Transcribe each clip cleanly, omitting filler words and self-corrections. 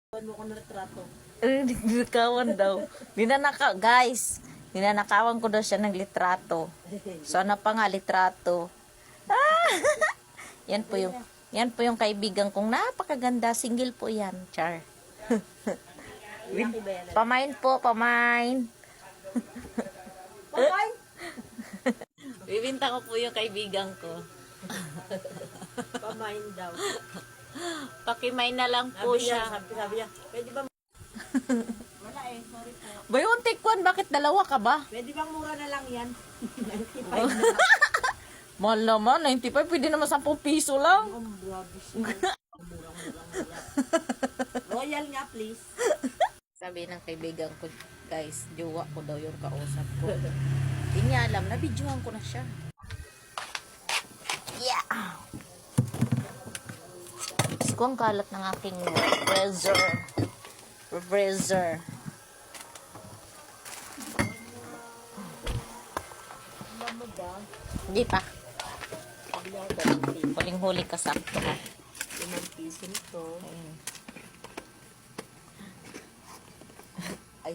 Ano ko na retrato? Ninanakawan daw. Guys, ninanakawan ko daw siya ng litrato. Sana pa nga litrato. Ah! Yan po yung kaibigan kong napakaganda. Single po yan, Char. Pamain po, pamain. Pamain? Bibinta ko po yung kaibigan ko. Pamain daw. Pakimain na lang po siya. Sabi niya, pwede ba? Wala sorry po. Bayon, take one, bakit dalawa ka ba? Pwede bang mura na lang yan? 95 na. Mahal naman, 95, pwede naman 10 piso lang. Ang grabe siya. Royal nga, please. Sabi ng kaibigan ko, guys, jowa ko daw yung kausap ko. Hindi niya alam, nabidyohan ko na siya. Yeah! Gusto ko ang kalat ng aking razor. Mama ba? Hindi pa. Sabi niya ako, Huling-huli ka sakto ha. 5 piso nito. Ay.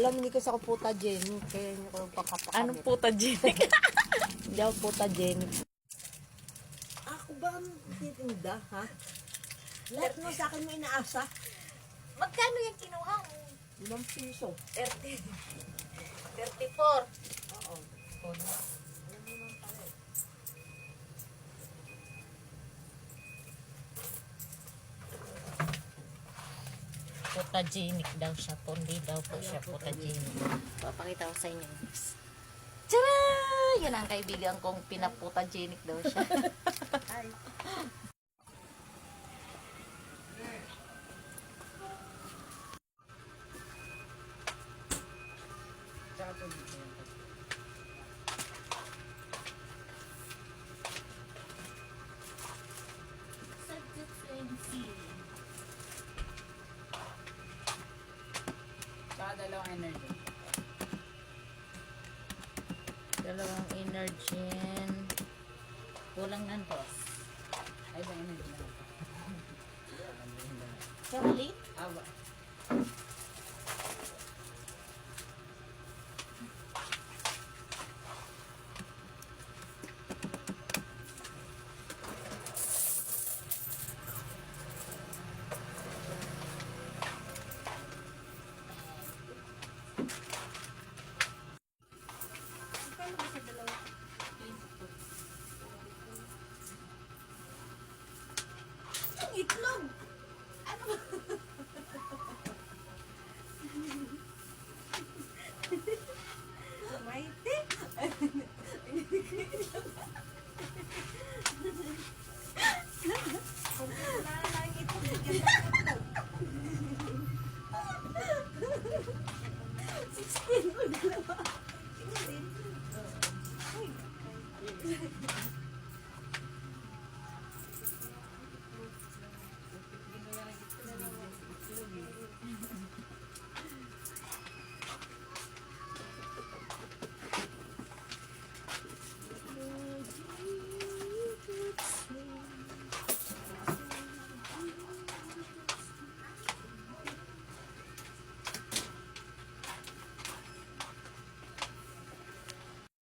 Alam, hindi ko sa puta Jenny. Kaya hindi ko pagkapakamit. Anong puta, Jenny? Hindi ako puta Jenny. Ako ba ang titinda, ha? Lahat mo sa akin mo inaasa. Magkano yung kinuha mo? 5 piso. 30. 34. Oo. Alam mo naman pala eh. Photogenic daw siya. Hindi daw po siya photogenic. Papakita ko sa inyo. Tara! Yan ang kaibigan kong pinaputagenic daw siya. Hi. Dalawang energy. Dalawang Energen. Kulang ng dos. Ay, ba energy na. Chocolate?